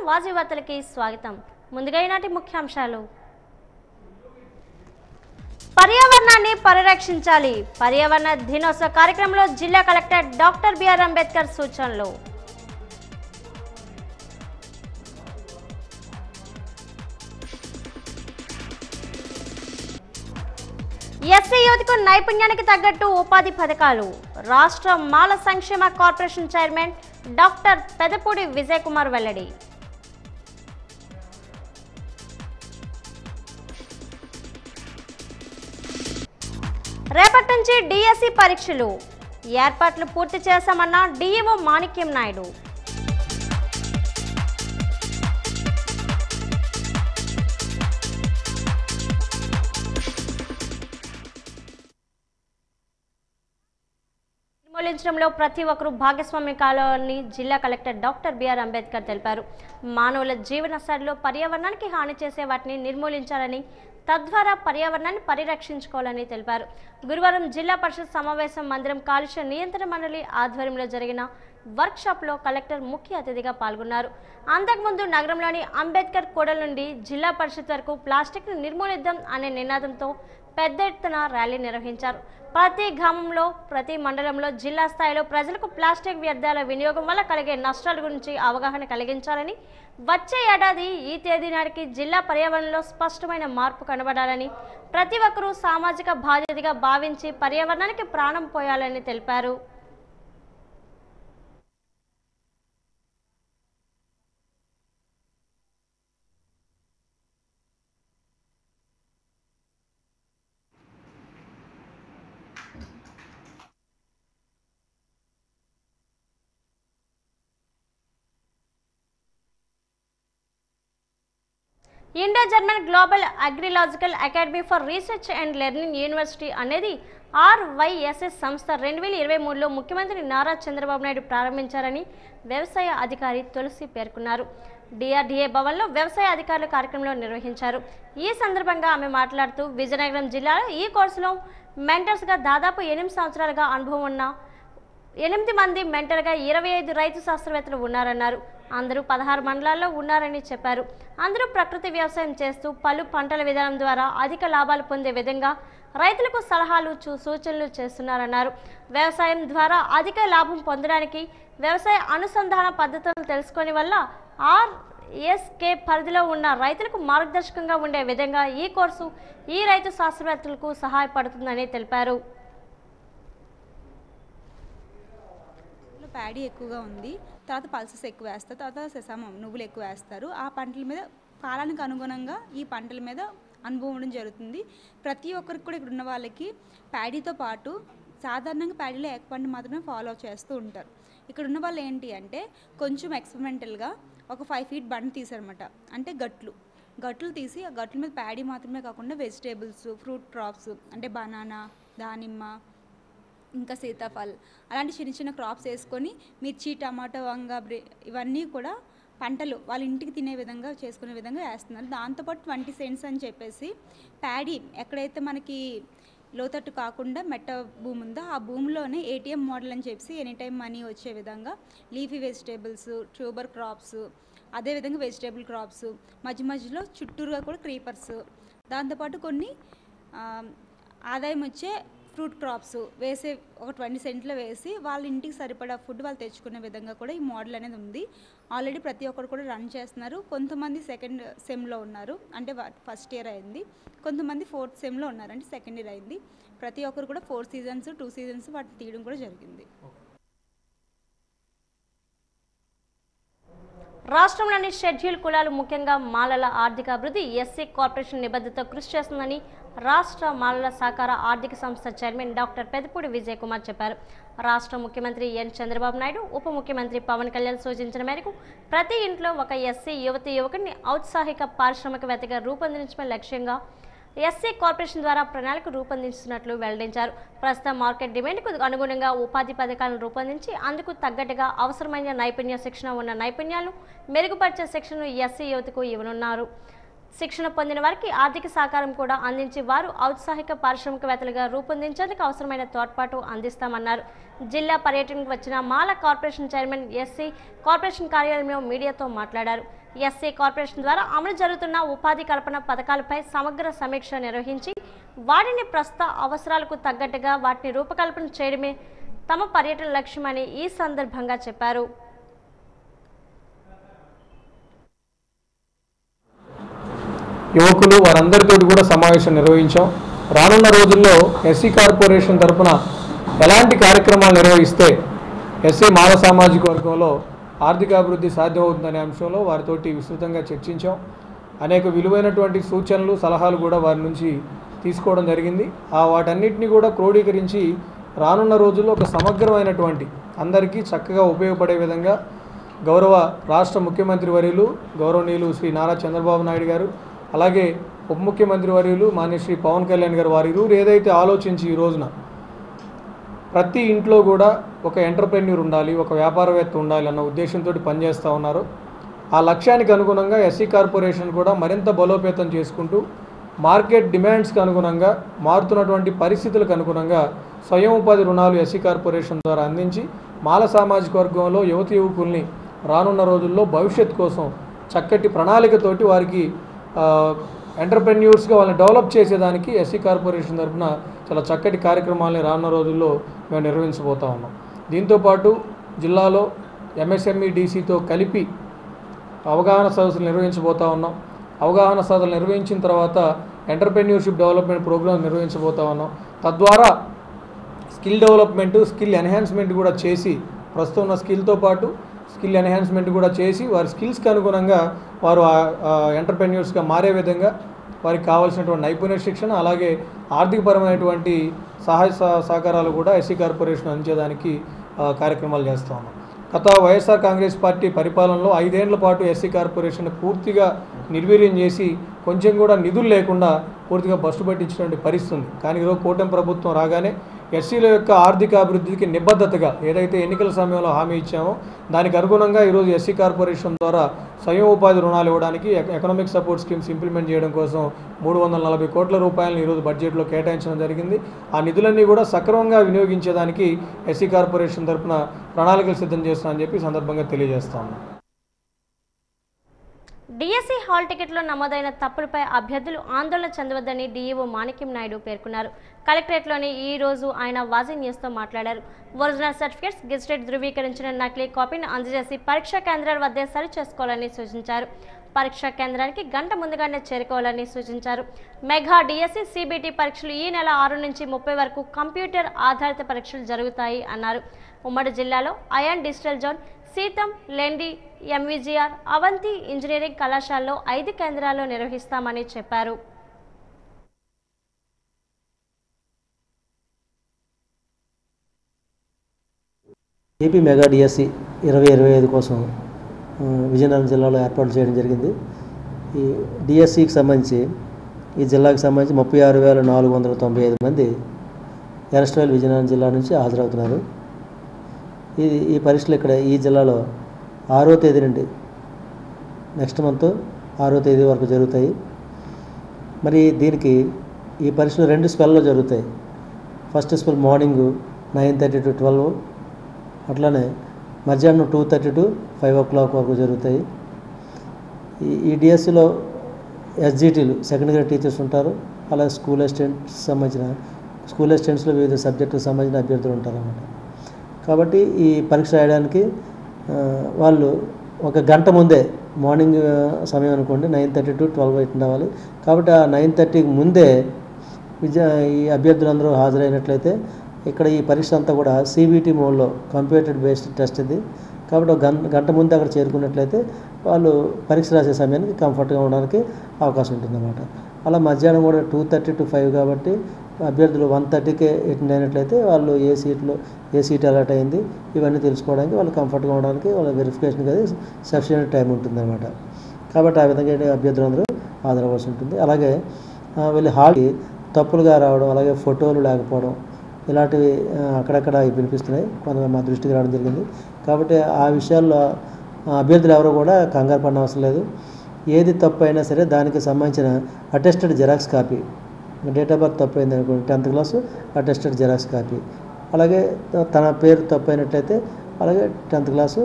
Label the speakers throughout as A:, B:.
A: వాజీ వార్తలకి స్వాగతం. ముందుగా ఈనాటి ముఖ్యాంశాలు. పర్యావరణాన్ని పరిరక్షించాలి. పర్యావరణ దినోత్సవ కార్యక్రమంలో జిల్లా కలెక్టర్ డాక్టర్ బిఆర్ అంబేద్కర్ సూచనలు. ఎస్సీ యువతకు నైపుణ్యానికి తగ్గట్టు ఉపాధి పథకాలు. రాష్ట్ర మాల సంక్షేమ corporation chairman doctor Pedapudi Vijay Kumar వెల్లడి. రేపటి నుంచి డిఎస్సి పరీక్షలు ఏర్పాట్లు పూర్తి చేశామన్న డిఈఓ మాణిక్యం నాయుడు. నిర్మూలించడంలో ప్రతి ఒక్కరూ భాగస్వామ్యం కావాలని జిల్లా కలెక్టర్ డాక్టర్ బిఆర్ అంబేద్కర్ తెలిపారు. మానవుల జీవన శైలిలో పర్యావరణానికి హాని చేసే వాటిని నిర్మూలించాలని, తద్వారా పర్యావరణాన్ని పరిరక్షించుకోవాలని తెలిపారు. గురువారం జిల్లా పరిషత్ సమావేశం మందిరం కాలుష్య నియంత్రణ మండలి ఆధ్వర్యంలో జరిగిన వర్క్షాప్లో కలెక్టర్ ముఖ్య అతిథిగా పాల్గొన్నారు. అంతకుముందు నగరంలోని అంబేద్కర్ కూడలి నుండి జిల్లా పరిషత్ వరకు ప్లాస్టిక్ను నిర్మూలిద్దాం అనే నినాదంతో పెద్ద ఎత్తున ర్యాలీ నిర్వహించారు. ప్రతి గ్రామంలో, ప్రతి మండలంలో, జిల్లా స్థాయిలో ప్రజలకు ప్లాస్టిక్ వ్యర్థాల వినియోగం వల్ల కలిగే నష్టాల గురించి అవగాహన కలిగించాలని, వచ్చే ఏడాది ఈ తేదీ నాటికి జిల్లా పర్యావరణంలో స్పష్టమైన మార్పు కనబడాలని, ప్రతి ఒక్కరూ సామాజిక బాధ్యతగా భావించి పర్యావరణానికి ప్రాణం పోయాలని తెలిపారు. Indo German global agrological academy for research and learning university అనేది RYSS సంస్థ 2023లో ముఖ్యమంత్రి నారా చంద్రబాబు నాయుడు ప్రారంభించారని వ్యవసాయ అధికారి తులసి పేర్కొన్నారు. DRDA భవన్లో వ్యవసాయ అధికారుల కార్యక్రమంలో నిర్వహించారు. ఈ సందర్భంగా ఆమె మాట్లాడుతూ, విజయనగరం జిల్లాలో ఈ కోర్సులో మెంటర్స్గా దాదాపు 8 సంవత్సరాలుగా అనుభవం ఉన్న 8 మంది మెంటర్గా 25 రైతు శాస్త్రవేత్తలు ఉన్నారన్నారు. అందరూ 16 మండలాల్లో ఉన్నారని చెప్పారు. అందరూ ప్రకృతి వ్యవసాయం చేస్తూ పలు పంటల విధానం ద్వారా అధిక లాభాలు పొందే విధంగా రైతులకు సలహాలు, సూచనలు చేస్తున్నారన్నారు. వ్యవసాయం ద్వారా అధిక లాభం పొందడానికి వ్యవసాయ అనుసంధాన పద్ధతులను తెలుసుకునే వల్ల RSK పరిధిలో ఉన్న రైతులకు మార్గదర్శకంగా ఉండే విధంగా ఈ కోర్సు ఈ రైతు శాస్త్రవేత్తలకు సహాయపడుతుందని తెలిపారు.
B: ప్యాడీ ఎక్కువగా ఉంది, తర్వాత పల్సెస్ ఎక్కువ వేస్తారు, తర్వాత సెసామం నువ్వులు ఎక్కువ వేస్తారు. ఆ పంటల మీద కాలానికి అనుగుణంగా ఈ పంటల మీద అనుభవం ఉండడం జరుగుతుంది. ప్రతి ఒక్కరికి కూడా ఇక్కడ ఉన్న వాళ్ళకి ప్యాడీతో పాటు సాధారణంగా ప్యాడీలో ఏక పంట మాత్రమే ఫాలో చేస్తూ ఉంటారు. ఇక్కడ ఉన్న వాళ్ళు ఏంటి అంటే కొంచెం ఎక్స్పెరిమెంటల్గా ఒక 5 ఫీట్ బండ్ తీసారనమాట. అంటే గట్లు తీసి ఆ గట్ల మీద ప్యాడీ మాత్రమే కాకుండా వెజిటేబుల్స్, ఫ్రూట్ క్రాప్స్ అంటే బనానా, దానిమ్మ, ఇంకా సీతాఫల్ అలాంటి చిన్న చిన్న క్రాప్స్ వేసుకొని మిర్చి, టమాటో, వంగ, ఇవన్నీ కూడా పంటలు వాళ్ళ ఇంటికి తినే విధంగా చేసుకునే విధంగా వేస్తున్నారు. దాంతోపాటు 20 సెంట్స్ అని చెప్పేసి ప్యాడీ ఎక్కడైతే మనకి లోతట్టు కాకుండా మెట్ట భూమి ఉందో ఆ భూమిలోనే ATM మోడల్ అని చెప్పి ఎనీ టైం మనీ వచ్చే విధంగా లీఫీ వెజిటేబుల్స్, ట్యూబర్ క్రాప్స్, అదేవిధంగా వెజిటేబుల్ క్రాప్స్, మధ్య మధ్యలో చుట్టూరుగా కూడా క్రీపర్స్, దాంతోపాటు కొన్ని ఆదాయం వచ్చే ఫ్రూట్ క్రాప్స్ వేసే ఒక 20 సెంట్లో వేసి వాళ్ళ ఇంటికి సరిపడా ఫుడ్ వాళ్ళు తెచ్చుకునే విధంగా కూడా ఈ మోడల్ అనేది ఉంది. ఆల్రెడీ ప్రతి ఒక్కరు కూడా రన్ చేస్తున్నారు. కొంతమంది సెకండ్ సెమ్లో ఉన్నారు, అంటే ఫస్ట్ ఇయర్ అయింది. కొంతమంది 4th సెమ్లో ఉన్నారు, అంటే సెకండ్ ఇయర్ అయింది. ప్రతి ఒక్కరు కూడా 4 సీజన్స్ 2 సీజన్స్ వాటిని తీయడం కూడా జరిగింది.
A: రాష్ట్రంలోని షెడ్యూల్ కులాలు, ముఖ్యంగా మాలల ఆర్థిక అభివృద్ధి ఎస్సీ కార్పొరేషన్ నిబద్ధతతో కృషి చేస్తుందని రాష్ట్ర మాలల సహకార ఆర్థిక సంస్థ చైర్మన్ డాక్టర్ పెదపూడి విజయ్ కుమార్ చెప్పారు. రాష్ట్ర ముఖ్యమంత్రి ఎన్ చంద్రబాబు నాయుడు, ఉప ముఖ్యమంత్రి పవన్ కళ్యాణ్ సూచించిన మేరకు ప్రతి ఇంట్లో ఒక ఎస్సీ యువకుడిని ఔత్సాహిక పారిశ్రామికవేత్తగా రూపొందించడమే లక్ష్యంగా ఎస్సీ కార్పొరేషన్ ద్వారా ప్రణాళిక రూపొందించినట్లు వెల్లడించారు. ప్రస్తుత మార్కెట్ డిమాండ్కు అనుగుణంగా ఉపాధి పథకాలను రూపొందించి అందుకు తగ్గట్టుగా అవసరమైన నైపుణ్య శిక్షణ ఉన్న నైపుణ్యాలను మెరుగుపరిచే శిక్షణను ఎస్సీ యువతకు ఇవ్వనున్నారు. శిక్షణ పొందిన వారికి ఆర్థిక సహకారం కూడా అందించి వారు ఔత్సాహిక పారిశ్రామికవేత్తలుగా రూపొందించేందుకు అవసరమైన తోడ్పాటు అందిస్తామన్నారు. జిల్లా పర్యటనకు వచ్చిన మాల కార్పొరేషన్ చైర్మన్ ఎస్సీ కార్పొరేషన్ కార్యాలయంలో మీడియాతో మాట్లాడారు. ఎస్సీ కార్పొరేషన్ ద్వారా అమలు జరుగుతున్న ఉపాధి కల్పన పథకాలపై సమగ్ర సమీక్ష నిర్వహించి వాటిని ప్రస్తుత అవసరాలకు తగ్గట్టుగా వాటిని రూపకల్పన చేయడమే తమ పర్యటన లక్ష్యమని ఈ సందర్భంగా చెప్పారు.
C: యువకులు వారందరితో కూడా సమావేశం నిర్వహించాం. రానున్న రోజుల్లో ఎస్సీ కార్పొరేషన్ తరఫున ఎలాంటి కార్యక్రమాలు నిర్వహిస్తే ఎస్సీ మాల సామాజిక వర్గంలో ఆర్థికాభివృద్ధి సాధ్యమవుతుందనే అంశంలో వారితోటి విస్తృతంగా చర్చించాం. అనేక విలువైనటువంటి సూచనలు సలహాలు కూడా వారి నుంచి తీసుకోవడం జరిగింది. వాటన్నిటిని కూడా క్రోడీకరించి రానున్న రోజుల్లో ఒక సమగ్రమైనటువంటి అందరికీ చక్కగా ఉపయోగపడే విధంగా గౌరవ రాష్ట్ర ముఖ్యమంత్రి వర్యులు గౌరవనీయులు శ్రీ నారా చంద్రబాబు నాయుడు గారు, అలాగే ఉప ముఖ్యమంత్రి వర్యులు మాన్య శ్రీ పవన్ కళ్యాణ్ గారు వారి ఇరువురు ఏదైతే ఆలోచించి ఈ రోజున ప్రతి ఇంట్లో కూడా ఒక ఎంటర్ప్రెన్యూర్ ఉండాలి, ఒక వ్యాపారవేత్త ఉండాలి అన్న ఉద్దేశంతో పనిచేస్తూ ఉన్నారు. ఆ లక్ష్యానికి అనుగుణంగా ఎస్సీ కార్పొరేషన్ కూడా మరింత బలోపేతం చేసుకుంటూ మార్కెట్ డిమాండ్స్కి అనుగుణంగా మారుతున్నటువంటి పరిస్థితులకు అనుగుణంగా స్వయం ఉపాధి రుణాలు ఎస్సీ కార్పొరేషన్ ద్వారా అందించి మాల సామాజిక వర్గంలో యువతి యువకుల్ని రానున్న రోజుల్లో భవిష్యత్తు కోసం చక్కటి ప్రణాళికతోటి వారికి ఎంటర్ప్రెన్యూర్స్గా వాళ్ళని డెవలప్ చేసేదానికి ఎస్సీ కార్పొరేషన్ తరఫున చాలా చక్కటి కార్యక్రమాలని రానున్న రోజుల్లో మేము నిర్వహించబోతా ఉన్నాం. దీంతోపాటు జిల్లాలో ఎంఎస్ఎంఈ డీసీతో కలిపి అవగాహన సదస్సులు నిర్వహించబోతా ఉన్నాం. అవగాహన సదస్సులు నిర్వహించిన తర్వాత ఎంటర్ప్రెన్యూర్షిప్ డెవలప్మెంట్ ప్రోగ్రామ్ నిర్వహించబోతా ఉన్నాం. తద్వారా స్కిల్ డెవలప్మెంట్, స్కిల్ ఎన్హాన్స్మెంట్ కూడా చేసి ప్రస్తుతం ఉన్న స్కిల్తో పాటు స్కిల్ ఎన్హాన్స్మెంట్ కూడా చేసి వారి స్కిల్స్కి అనుగుణంగా వారు ఎంటర్ప్రెన్యూర్స్గా మారే విధంగా వారికి కావాల్సినటువంటి నైపుణ్య శిక్షణ అలాగే ఆర్థికపరమైనటువంటి సహాయ సహకారాలు కూడా ఎస్సీ కార్పొరేషన్ అందించేదానికి కార్యక్రమాలు చేస్తూ ఉన్నాం. గత వైఎస్ఆర్ కాంగ్రెస్ పార్టీ పరిపాలనలో 5 ఏళ్ల పాటు ఎస్సీ కార్పొరేషన్ పూర్తిగా నిర్వీర్యం చేసి కొంచెం కూడా నిధులు లేకుండా పూర్తిగా బస్సు పట్టించినటువంటి పరిస్థితి ఉంది. కానీ ఈరోజు కూటమి ప్రభుత్వం రాగానే ఎస్సీల యొక్క ఆర్థిక అభివృద్ధికి నిబద్ధతగా ఏదైతే ఎన్నికల సమయంలో హామీ ఇచ్చామో దానికి అనుగుణంగా ఈరోజు ఎస్సీ కార్పొరేషన్ ద్వారా స్వయం ఉపాధి రుణాలు ఇవ్వడానికి ఎకనామిక్ సపోర్ట్ స్కీమ్స్ ఇంప్లిమెంట్ చేయడం కోసం 340 కోట్ల రూపాయలను ఈరోజు బడ్జెట్లో కేటాయించడం జరిగింది. ఆ నిధులన్నీ కూడా సక్రమంగా వినియోగించేదానికి ఎస్సీ కార్పొరేషన్ తరఫున ప్రణాళికలు సిద్ధం చేస్తామని చెప్పి సందర్భంగా తెలియజేస్తాము.
A: డిఎస్సీ హాల్ టికెట్లో నమోదైన తప్పులపై అభ్యర్థులు ఆందోళన చెందవద్దని డీఈఓ మాణిక్యం నాయుడు పేర్కొన్నారు. కలెక్టరేట్లోని ఈ రోజు ఆయన వాజీ న్యూస్తో మాట్లాడారు. ఒరిజినల్ సర్టిఫికేట్స్ గెజిటెడ్ ధృవీకరించిన నకిలీ కాపీని అందజేసి పరీక్షా కేంద్రాల వద్దే సరి చేసుకోవాలని సూచించారు. పరీక్షా కేంద్రానికి గంట ముందుగానే చేరుకోవాలని సూచించారు. మెగా డిఎస్సీ సిబిటి పరీక్షలు ఈ నెల 6 నుంచి 30 వరకు కంప్యూటర్ ఆధారిత పరీక్షలు జరుగుతాయి అన్నారు. ఉమ్మడి జిల్లాలో అయాన్ డిజిటల్ జోన్, సీతం, లెండి, ఎంవిజిఆర్, అవంతి ఇంజనీరింగ్ కళాశాలలో 5 కేంద్రాల్లో నిర్వహిస్తామని చెప్పారు.
D: ఏపీ మెగా డిఎస్సి 2025 కోసం విజయనగరం జిల్లాలో ఏర్పాటు చేయడం జరిగింది. ఈ డిఎస్సికి సంబంధించి ఈ జిల్లాకు సంబంధించి 36,495 మంది ఎరస్ట్రైల్ విజయనగరం జిల్లా నుంచి హాజరవుతున్నారు. ఈ పరీక్షలు ఇక్కడ ఈ జిల్లాలో 6వ తేదీ నుండి నెక్స్ట్ మంత్ 6వ తేదీ వరకు జరుగుతాయి. మరి దీనికి ఈ పరీక్షలు 2 స్పెల్లో జరుగుతాయి. ఫస్ట్ స్పెల్ మార్నింగ్ 9:30 to 12, అట్లానే మధ్యాహ్నం 2:30 to 5 o'clock వరకు జరుగుతాయి. ఈ డిఎస్సిలో ఎస్జిటీలు సెకండ్ గ్రేడ్ టీచర్స్ ఉంటారు. అలాగే స్కూల్ అసిస్టెంట్స్లో వివిధ సబ్జెక్టులకు సంబంధించిన అభ్యర్థులు ఉంటారు అన్నమాట. కాబట్టి ఈ పరీక్ష రాయడానికి వాళ్ళు ఒక గంట ముందే మార్నింగ్ సమయం అనుకోండి 9:30 to 12 ఉండాలి. కాబట్టి ఆ 9:30కి ముందే ఈ అభ్యర్థులందరూ హాజరైనట్లయితే ఇక్కడ ఈ పరీక్ష అంతా కూడా సిబిటి మోడ్లో కంప్యూటర్ బేస్డ్ టెస్ట్ ఇది. కాబట్టి ఒక గంట ముందే అక్కడ చేరుకున్నట్లయితే వాళ్ళు పరీక్ష రాసే సమయానికి కంఫర్ట్గా ఉండడానికి అవకాశం ఉంటుందన్నమాట. అలా మధ్యాహ్నం కూడా 2:30 to 5 కాబట్టి అభ్యర్థులు 1:30కే అటెండ్ అయినట్లయితే వాళ్ళు ఏ సీట్ అలాట్ అయింది ఇవన్నీ తెలుసుకోవడానికి వాళ్ళు కంఫర్ట్గా ఉండడానికి వాళ్ళ వెరిఫికేషన్కి అది సఫిషియెంట్ టైం ఉంటుందన్నమాట. కాబట్టి ఆ విధంగా అభ్యర్థులందరూ హాజరవ్వాల్సి ఉంటుంది. అలాగే వీళ్ళు హాల్కి తప్పులుగా రావడం, అలాగే ఫోటోలు లేకపోవడం ఇలాంటివి అక్కడక్కడ వినిపిస్తున్నాయి. కొంత మా దృష్టికి రావడం జరిగింది. కాబట్టి ఆ విషయాల్లో అభ్యర్థులు ఎవరు కూడా కంగారు పడిన అవసరం లేదు. ఏది తప్పు అయినా సరే దానికి సంబంధించిన attested xerox copy, date of birth తప్పు అయింది అనుకోండి 10th class attested xerox copy, అలాగే తన పేరు తప్పు అయినట్లయితే అలాగే 10th క్లాసు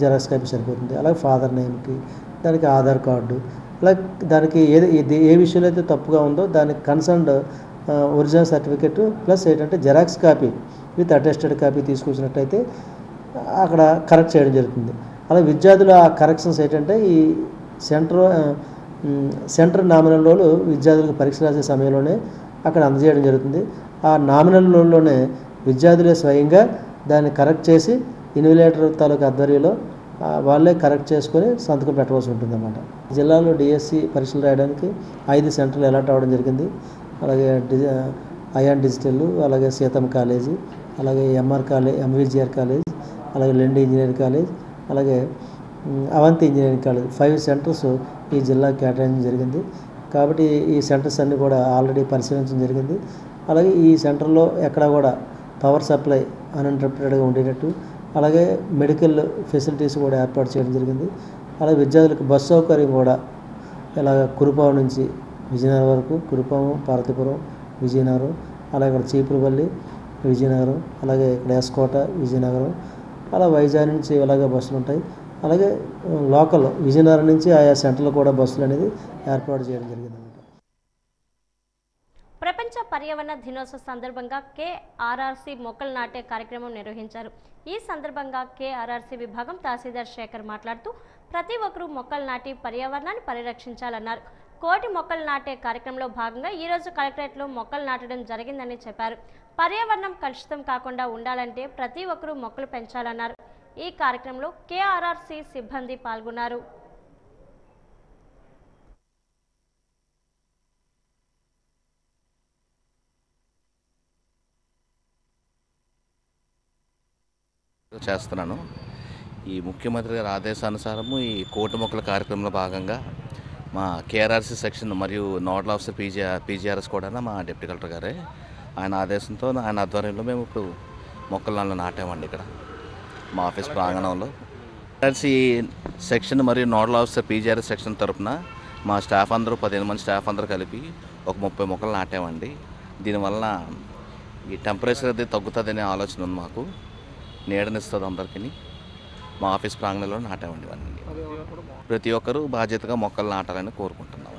D: జెరాక్స్ కాపీ సరిపోతుంది. అలాగే ఫాదర్ నేమ్కి, దానికి ఆధార్ కార్డు, ఇలా దానికి ఏ విషయంలో అయితే తప్పుగా ఉందో దానికి కన్సర్న్డ్ ఒరిజినల్ సర్టిఫికెట్ ప్లస్ ఏంటంటే xerox copy with attested copy తీసుకొచ్చినట్టయితే అక్కడ కరెక్ట్ చేయడం జరుగుతుంది. అలా విద్యార్థులు ఆ కరెక్షన్స్ ఏంటంటే ఈ సెంటర్ నామినల్ రోల్ విద్యార్థులకు పరీక్ష రాసే సమయంలోనే అక్కడ అందజేయడం జరుగుతుంది. ఆ నామినల్ రోల్లోనే విద్యార్థులే స్వయంగా దాన్ని కరెక్ట్ చేసి ఇన్విజిలేటర్ తాలూకు ఆధ్వర్యంలో వాళ్ళే కరెక్ట్ చేసుకొని సంతకం పెట్టవలసి ఉంటుంది అన్నమాట. జిల్లాలో డిఎస్సి పరీక్షలు రాయడానికి 5 సెంటర్లు అలాట్ అవ్వడం జరిగింది. అలాగే అయాన్ డిజిటల్, అలాగే సీతమ్మ కాలేజీ, అలాగే ఎంవిజిఆర్ కాలేజ్, అలాగే లెండి ఇంజనీరింగ్ కాలేజ్, అలాగే అవంతి ఇంజనీరింగ్ కాలేజ్ 5 సెంటర్స్ ఈ జిల్లాకు కేటాయించడం జరిగింది. కాబట్టి ఈ సెంటర్స్ అన్నీ కూడా ఆల్రెడీ పరిశీలించడం జరిగింది. అలాగే ఈ సెంటర్లో ఎక్కడా కూడా పవర్ సప్లై అన్ఇంటరప్టెడ్గా ఉండేటట్టు, అలాగే మెడికల్ ఫెసిలిటీస్ కూడా ఏర్పాటు చేయడం జరిగింది. అలాగే విద్యార్థులకు బస్సు సౌకర్యం కూడా ఇలాగ కురుపాం నుంచి విజయనగరం వరకు, కురుపాం, పార్వతీపురం, విజయనగరం, అలాగే ఇక్కడ చీపురుపల్లి, విజయనగరం, అలాగే ఇక్కడ ఎస్కోట, విజయనగరం, అలా వైజాగ్ నుంచి ఇలాగ బస్సులు ఉంటాయి. అలాగే లోకల్ విజయనగరం నుంచి ఆయా సెంటర్లు కూడా బస్సులు అనేది ఏర్పాటు చేయడం జరిగింది.
A: ప్రపంచ పర్యావరణ దినోత్సవ సందర్భంగా కేఆర్ఆర్సీ మొక్కలు నాటే కార్యక్రమం నిర్వహించారు. ఈ సందర్భంగా కేఆర్ఆర్సీ విభాగం తహసీల్దార్ శేఖర్ మాట్లాడుతూ ప్రతి ఒక్కరూ మొక్కలు నాటి పర్యావరణాన్ని పరిరక్షించాలన్నారు. 1,00,00,000 మొక్కలు నాటే కార్యక్రమంలో భాగంగా ఈరోజు కలెక్టరేట్లో మొక్కలు నాటడం జరిగిందని చెప్పారు. పర్యావరణం కలుషితం కాకుండా ఉండాలంటే ప్రతి ఒక్కరూ మొక్కలు పెంచాలన్నారు. ఈ కార్యక్రమంలో కేఆర్ఆర్సీ సిబ్బంది పాల్గొన్నారు.
E: చేస్తున్నాను. ఈ ముఖ్యమంత్రి గారి ఆదేశానుసారము ఈ 1,00,00,000 మొక్కల కార్యక్రమంలో భాగంగా మా కేఆర్ఆర్సీ సెక్షన్ మరియు నోడల్ ఆఫీసర్ పీజీఆర్ఎస్ కూడా మా డిప్యూటీ కలెక్టర్ గారే, ఆయన ఆదేశంతో ఆయన ఆధ్వర్యంలో మేము ఇప్పుడు మొక్కలను నాటామండి. ఇక్కడ మా ఆఫీస్ ప్రాంగణంలో కేఆర్ఆర్సీ సెక్షన్ మరియు నోడల్ ఆఫీసర్ పీజీఆర్ఎస్ సెక్షన్ తరఫున మా స్టాఫ్ అందరూ 15 మంది స్టాఫ్ అందరూ కలిపి ఒక 30 మొక్కలు నాటామండి. దీనివల్ల ఈ టెంపరేచర్ అది తగ్గుతుందనే ఆలోచన ఉంది మాకు, నీడనిస్తుంది అందరికీ. మా ఆఫీస్ ప్రాంగణంలో నాటామండి ఇవన్నీ. ప్రతి ఒక్కరూ బాధ్యతగా మొక్కలు నాటాలని కోరుకుంటున్నామండి.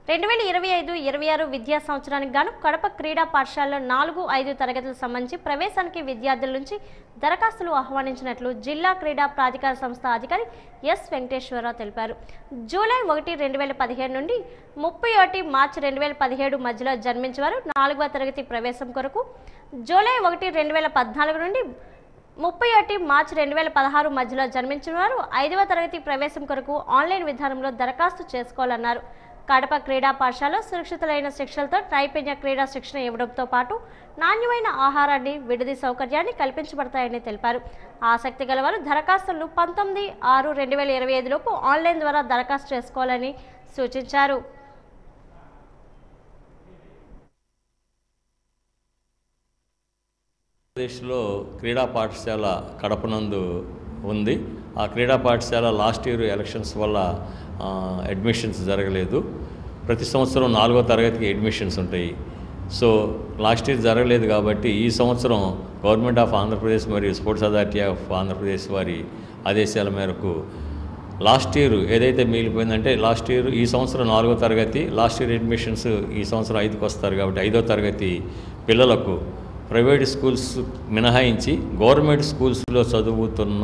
A: 2025-26 విద్యా సంవత్సరానికి గాను కడప క్రీడా పాఠశాలలో 4-5 తరగతులకు సంబంధించి ప్రవేశానికి విద్యార్థుల నుంచి దరఖాస్తులు ఆహ్వానించినట్లు జిల్లా క్రీడా ప్రాధికార సంస్థ అధికారి ఎస్ వెంకటేశ్వరరావు తెలిపారు. జూలై 1, 2017 నుండి 31 మార్చి 2017 మధ్యలో జన్మించేవారు 4వ తరగతి ప్రవేశం కొరకు, జూలై 1, 2014 నుండి 31 మార్చి 2016 మధ్యలో జన్మించిన వారు 5వ తరగతి ప్రవేశం కొరకు ఆన్లైన్ విధానంలో దరఖాస్తు చేసుకోవాలన్నారు. కడప క్రీడా పాఠశాలలో సురక్షితులైన శిక్షలతో నైపుణ్య క్రీడా శిక్షణ ఇవ్వడంతో పాటు నాణ్యమైన ఆహారాన్ని, విడిది సౌకర్యాన్ని కల్పించబడతాయని తెలిపారు. ఆసక్తి గలవారు దరఖాస్తులను 19/6/2025 లోపు ఆన్లైన్ ద్వారా దరఖాస్తు చేసుకోవాలని సూచించారు.
F: ఆంధ్రప్రదేశ్లో క్రీడా పాఠశాల కడపనందు ఉంది. ఆ క్రీడా పాఠశాల లాస్ట్ ఇయర్ ఎలక్షన్స్ వల్ల అడ్మిషన్స్ జరగలేదు. ప్రతి సంవత్సరం 4వ తరగతికి అడ్మిషన్స్ ఉంటాయి. సో లాస్ట్ ఇయర్ జరగలేదు కాబట్టి ఈ సంవత్సరం గవర్నమెంట్ ఆఫ్ ఆంధ్రప్రదేశ్ మరియు స్పోర్ట్స్ అథారిటీ ఆఫ్ ఆంధ్రప్రదేశ్ వారి ఆదేశాల మేరకు లాస్ట్ ఇయర్ ఏదైతే మిగిలిపోయిందంటే ఈ సంవత్సరం 4వ తరగతి, లాస్ట్ ఇయర్ అడ్మిషన్స్ ఈ సంవత్సరం 5కి వస్తారు కాబట్టి 5వ తరగతి పిల్లలకు ప్రైవేట్ స్కూల్స్ మినహాయించి గవర్నమెంట్ స్కూల్స్లో చదువుతున్న,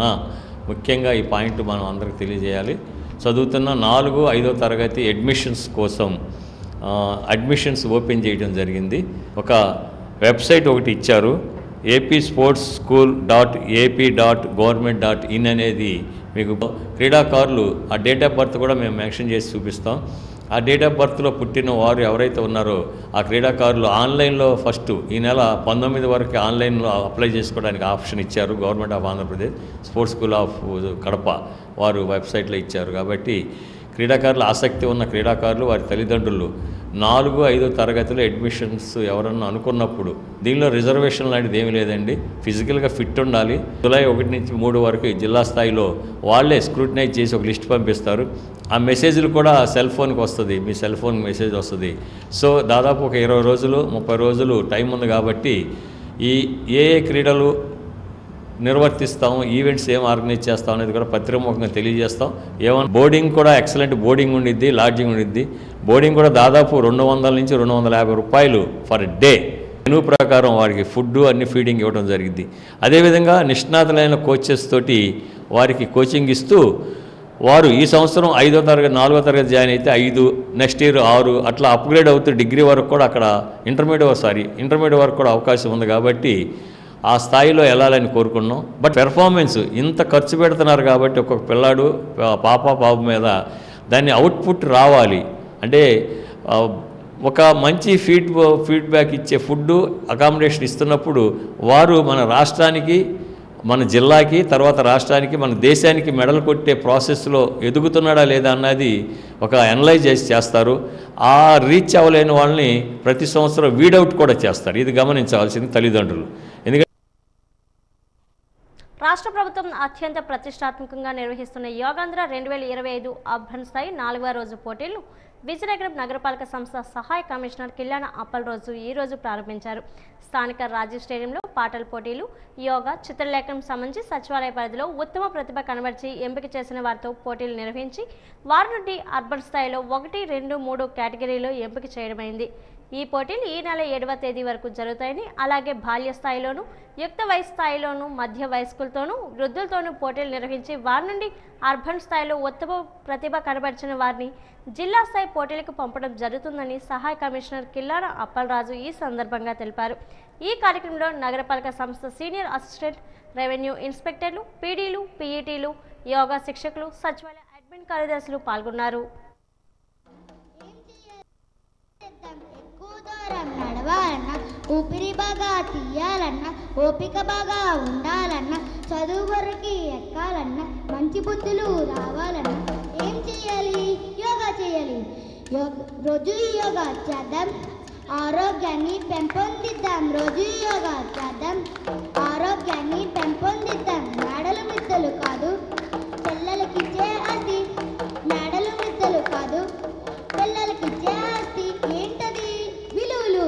F: ముఖ్యంగా ఈ పాయింట్ మనం అందరికి తెలియజేయాలి, చదువుతున్న 4, 5వ తరగతి అడ్మిషన్స్ కోసం అడ్మిషన్స్ ఓపెన్ చేయడం జరిగింది. ఒక వెబ్సైట్ ఒకటి ఇచ్చారు, apsportsschool.ap.government.in అనేది. మీకు క్రీడాకారులు ఆ డేట్ ఆఫ్ బర్త్ కూడా మేము మెన్షన్ చేసి చూపిస్తాం. ఆ డేట్ ఆఫ్ బర్త్లో పుట్టిన వారు ఎవరైతే ఉన్నారో ఆ క్రీడాకారులు ఆన్లైన్లో ఫస్ట్ ఈ నెల 19 వరకు ఆన్లైన్లో అప్లై చేసుకోవడానికి ఆప్షన్ ఇచ్చారు. Government of Andhra Pradesh sports school of Kadapa వారు వెబ్సైట్లో ఇచ్చారు. కాబట్టి క్రీడాకారులు, ఆసక్తి ఉన్న క్రీడాకారులు, వారి తల్లిదండ్రులు 4, 5 తరగతిలో అడ్మిషన్స్ ఎవరన్నా అనుకున్నప్పుడు దీనిలో రిజర్వేషన్ లాంటిది ఏమీ లేదండి. ఫిజికల్గా ఫిట్ ఉండాలి. జూలై 1 నుంచి 3 వరకు జిల్లా స్థాయిలో వాళ్ళే స్క్రూటినైజ్ చేసి ఒక లిస్ట్ పంపిస్తారు. ఆ మెసేజ్లు కూడా సెల్ ఫోన్కి వస్తుంది, మీ సెల్ ఫోన్ మెసేజ్ వస్తుంది. సో దాదాపు ఒక 20 రోజులు 30 రోజులు టైం ఉంది కాబట్టి ఈ ఏ క్రీడలు నిర్వర్తిస్తాం, ఈవెంట్స్ ఏం ఆర్గనైజ్ చేస్తాం అనేది కూడా పత్రికాముఖంగా తెలియజేస్తాం. ఏమన్నా బోర్డింగ్ కూడా ఎక్సలెంట్ బోర్డింగ్ ఉండిద్ది, లాడ్జింగ్ ఉండిద్ది. బోర్డింగ్ కూడా దాదాపు 200 నుంచి 250 రూపాయలు ఫర్ డే మెనూ ప్రకారం వారికి ఫుడ్ అన్ని ఫీడింగ్ ఇవ్వడం జరిగింది. అదేవిధంగా నిష్ణాతులైన కోచెస్ తోటి వారికి కోచింగ్ ఇస్తూ వారు ఈ సంవత్సరం 5వ తరగతి 4వ తరగతి జాయిన్ అయితే 5, నెక్స్ట్ ఇయర్ 6 అట్లా అప్గ్రేడ్ అవుతూ డిగ్రీ వరకు కూడా అక్కడ ఇంటర్మీడియట్ వరకు కూడా అవకాశం ఉంది. కాబట్టి ఆ స్థాయిలో వెళ్ళాలని కోరుకున్నాం. బట్ పెర్ఫార్మెన్స్ ఇంత ఖర్చు పెడుతున్నారు కాబట్టి ఒక్కొక్క పిల్లాడు పాప మీద దాన్ని అవుట్పుట్ రావాలి అంటే ఒక మంచి ఫీడ్బ్యాక్ ఇచ్చే ఫుడ్ అకామిడేషన్ ఇస్తున్నప్పుడు వారు మన రాష్ట్రానికి, మన జిల్లాకి, తర్వాత రాష్ట్రానికి, మన దేశానికి మెడల్ కొట్టే ప్రాసెస్లో ఎదుగుతున్నాడా లేదా అన్నది ఒక అనలైజ్ చేస్తారు. ఆ రీచ్ అవ్వలేని వాళ్ళని ప్రతి సంవత్సరం వీడౌట్ కూడా చేస్తారు. ఇది గమనించవలసింది తల్లిదండ్రులు. ఎందుకంటే
A: రాష్ట్ర ప్రభుత్వం అత్యంత ప్రతిష్టాత్మకంగా నిర్వహిస్తున్న యోగాంధ్ర 2025 అర్బన్ స్థాయి 4వ రోజు పోటీలను విజయనగరం నగరపాలక సంస్థ సహాయ కమిషనర్ కిల్లాన అప్పలరాజు ఈ రోజు ప్రారంభించారు. స్థానిక రాజీవ్ స్టేడియంలో పాటల పోటీలు, యోగా, చిత్రలేఖనం సంబంధించి సచివాలయ పరిధిలో ఉత్తమ ప్రతిభ కనబర్చి ఎంపిక చేసిన వారితో పోటీలు నిర్వహించి వారి నుండి అర్బన్ స్థాయిలో 1, 2, 3 కేటగిరీలో ఎంపిక చేయడమైంది. ఈ పోటీలు ఈ నెల 7వ తేదీ వరకు జరుగుతాయని, అలాగే బాల్య స్థాయిలోను, యుక్త వయసు స్థాయిలోను, మధ్య వయస్కులతోనూ, వృద్ధులతోనూ పోటీలు నిర్వహించి వారి నుండి అర్బన్ స్థాయిలో ఉత్తమ ప్రతిభ కనబరిచిన వారిని జిల్లా స్థాయి పోటీలకు పంపడం జరుగుతుందని సహాయ కమిషనర్ కిల్లాన అప్పలరాజు ఈ సందర్భంగా తెలిపారు. ఈ కార్యక్రమంలో నగరపాలక సంస్థ సీనియర్ అసిస్టెంట్ రెవెన్యూ ఇన్స్పెక్టర్లు, పీడీలు, పీఈటీలు, యోగా శిక్షకులు, సచివాలయ అడ్మిన్ కార్యదర్శులు పాల్గొన్నారు.
G: నడవాలన్నా, ఊపిరి బాగా తీయాలన్నా, ఓపిక బాగా ఉండాలన్నా, చదువు వరకు ఎక్కాలన్నా, మంచి బుద్ధులు రావాలన్నా ఏం చేయాలి? యోగా చేయాలి. రోజు యోగా చేద్దాం, ఆరోగ్యాన్ని పెంపొందిద్దాం. రోజు యోగా చేద్దాం, ఆరోగ్యాన్ని పెంపొందిద్దాం. మేడలు మిద్దలు కాదు పిల్లలకిచ్చే ఆస్తి, మేడలు మిద్దలు కాదు పిల్లలకిచ్చే ఆస్తి. ఏంటది? విలువలు.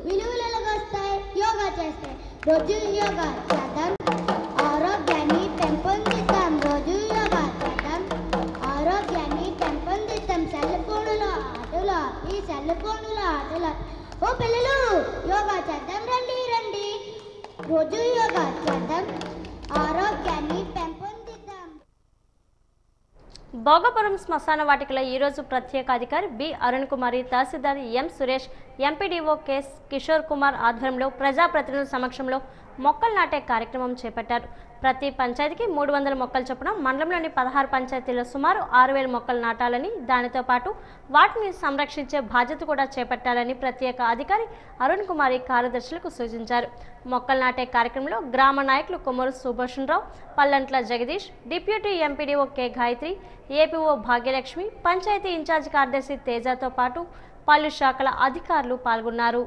G: విలువలు వస్తాయి యోగా చేస్తే. రోజు యోగా చేద్దాం, ఆరోగ్యాన్ని పెంపొందిద్దాం. రోజు యోగా చేద్దాం, ఆరోగ్యాన్ని పెంపొందిద్దాం. సెల్ ఫోనుల ఆటలు, ఈ సెల్ ఫోనుల ఆటలు. ఓ పిల్లలు, యోగా చేద్దాం, రండి రండి. రోజు యోగా చేద్దాం, ఆరోగ్యాన్ని పెంపొందిద్దాం.
A: భోగపురం శ్మశాన వాటికలో ఈరోజు ప్రత్యేక అధికారి బి అరుణ్ కుమారి, తహసీల్దార్ ఎం సురేష్, ఎంపీడీఓ కిషోర్ కుమార్ ఆధ్వర్యంలో ప్రజాప్రతినిధుల సమక్షంలో మొక్కలు నాటే కార్యక్రమం చేపట్టారు. ప్రతి పంచాయతీకి 300 మొక్కలు చొప్పున మండలంలోని 16 పంచాయతీల్లో సుమారు 6000 మొక్కలు నాటాలని, దానితో పాటు వాటిని సంరక్షించే బాధ్యత కూడా చేపట్టాలని ప్రత్యేక అధికారి అరుణ్ కుమారి కార్యదర్శులకు సూచించారు. మొక్కలు నాటే కార్యక్రమంలో గ్రామ నాయకులు Kommuru Subhushan Rao, Pallantla Jagadish, deputy MPDO K Gayatri, APO Bhagyalakshmi, panchayat in charge కార్యదర్శి తేజతో పాటు పలు శాఖల అధికారులు పాల్గొన్నారు.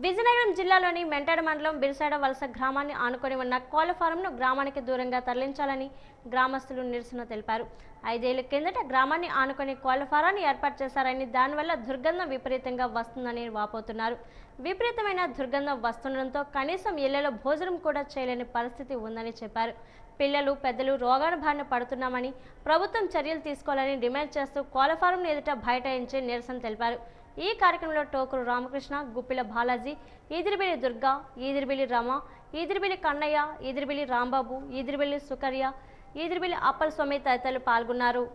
A: విజయనగరం జిల్లాలోని మెంటాడ మండలం బిర్సాడ వలస గ్రామాన్ని ఆనుకొని ఉన్న కోళ్ల ఫారంను గ్రామానికి దూరంగా తరలించాలని గ్రామస్తులు నిరసన తెలిపారు. 5 ఏళ్ల కిందట గ్రామాన్ని ఆనుకొని కోళ్ల ఫారాన్ని ఏర్పాటు చేశారని, దానివల్ల దుర్గంధం విపరీతంగా వస్తుందని వాపోతున్నారు. విపరీతమైన దుర్గంధం వస్తుండటంతో కనీసం ఇళ్లలో భోజనం కూడా చేయలేని పరిస్థితి ఉందని చెప్పారు. పిల్లలు, పెద్దలు రోగాల బారిన పడుతున్నామని, ప్రభుత్వం చర్యలు తీసుకోవాలని డిమాండ్ చేస్తూ కోళ్ల ఫారం ఎదుట బైఠాయించి నిరసన తెలిపారు. ఈ కార్యక్రమంలో టోకరు రామకృష్ణ, గుప్పిల బాలాజీ, ఈదిరిబెల్లి దుర్గా, ఈదిరిబెల్లి రమ, ఈదిరిబెల్లి కన్నయ్య, ఈదిరిబెల్లి రాంబాబు, ఈదిరిబెల్లి సుకర్య, ఈదిరిబెల్లి అప్పల స్వామి తదితరులు పాల్గొన్నారు.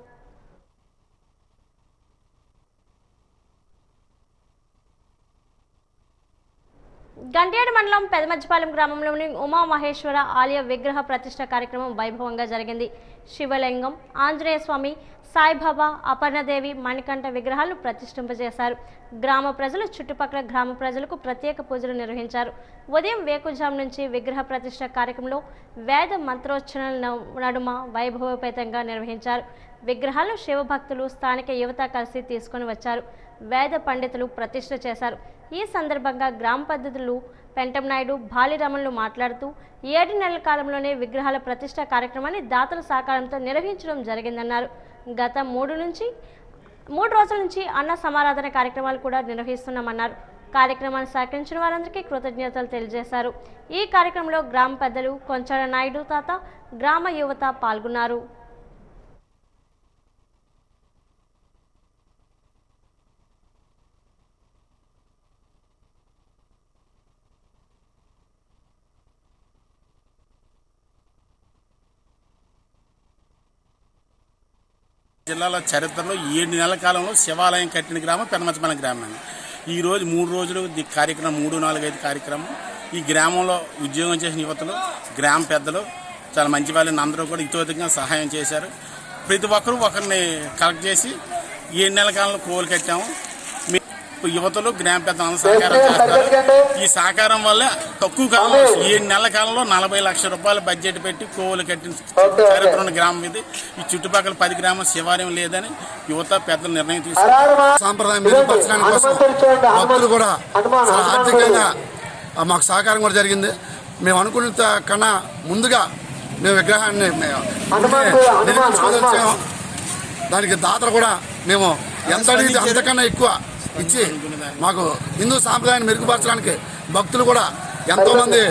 A: గంట్యాడ మండలం పెదమజ్జిపాలెం గ్రామంలోని ఉమామహేశ్వర ఆలయ విగ్రహ ప్రతిష్ఠ కార్యక్రమం వైభవంగా జరిగింది. శివలింగం, ఆంజనేయ స్వామి, సాయిబాబా, అపర్ణదేవి, మణికంఠ విగ్రహాలను ప్రతిష్ఠింపజేశారు. గ్రామ ప్రజలు, చుట్టుపక్కల గ్రామ ప్రజలకు ప్రత్యేక పూజలు నిర్వహించారు. ఉదయం వేకుజాము నుంచి విగ్రహ ప్రతిష్ఠ కార్యక్రమంలో వేద మంత్రోచ్చరణల నడుమ వైభవోపేతంగా నిర్వహించారు. విగ్రహాలను శివభక్తులు, స్థానిక యువత కలిసి తీసుకుని వచ్చారు. వేద పండితులు ప్రతిష్ఠ చేశారు. ఈ సందర్భంగా గ్రామ పద్ధతులు పెంటం నాయుడు, భాలి రమణులు మాట్లాడుతూ 7 నెలల కాలంలోనే విగ్రహాల ప్రతిష్ట కార్యక్రమాన్ని దాతల సహకారంతో నిర్వహించడం జరిగిందన్నారు. గత 3 రోజుల నుంచి అన్న సమారాధన కార్యక్రమాలు కూడా నిర్వహిస్తున్నామన్నారు. కార్యక్రమాన్ని సహకరించిన వారందరికీ కృతజ్ఞతలు తెలియజేశారు. ఈ కార్యక్రమంలో గ్రామ పెద్దలు కొంచాడ నాయుడు తాత, గ్రామ యువత పాల్గొన్నారు.
H: జిల్లాల చరిత్రలో 7 నెలల కాలంలో శివాలయం కట్టిన గ్రామం పెనమచ్చమల గ్రామం. ఈరోజు 3 రోజులు కార్యక్రమం 3, 4, 5 కార్యక్రమం. ఈ గ్రామంలో ఉద్యోగం చేసిన యువతలు, గ్రామ పెద్దలు, చాలా మంచి వాళ్ళని అందరూ కూడా ఇతోధికంగా సహాయం చేశారు. ప్రతి ఒక్కరూ ఒకరిని కలెక్ట్ చేసి 7 నెలల కాలంలో కోలు కట్టాము. యువతలు, గ్రామ పెద్దలు సహకారం చేస్తారు. ఈ సహకారం వల్ల తక్కువ కాలంలో 7 నెలల కాలంలో 40 లక్షల రూపాయల బడ్జెట్ పెట్టి కోవులు కట్టిన చరిత్ర ఉన్న గ్రామం ఇది. ఈ చుట్టుపక్కల 10 గ్రామాల శివాలయం లేదని యువత పెద్దలు నిర్ణయం తీసుకున్నారు.
I: సాంప్రదాయం మెరుగుపరచడానికి కోసం భక్తులు కూడా చాలా ఆర్థికంగా మాకు సహకారం కూడా జరిగింది. మేము అనుకున్న కన్నా ముందుగా మేము విగ్రహాన్ని నిర్మించుకోవచ్చాము. దానికి దాతలు కూడా మేము ఎంత అడిగితే అంతకన్నా ఎక్కువ ఇచ్చి మాకు హిందూ సాంప్రదాయాన్ని మెరుగుపరచడానికి భక్తులు కూడా ఎంతోమంది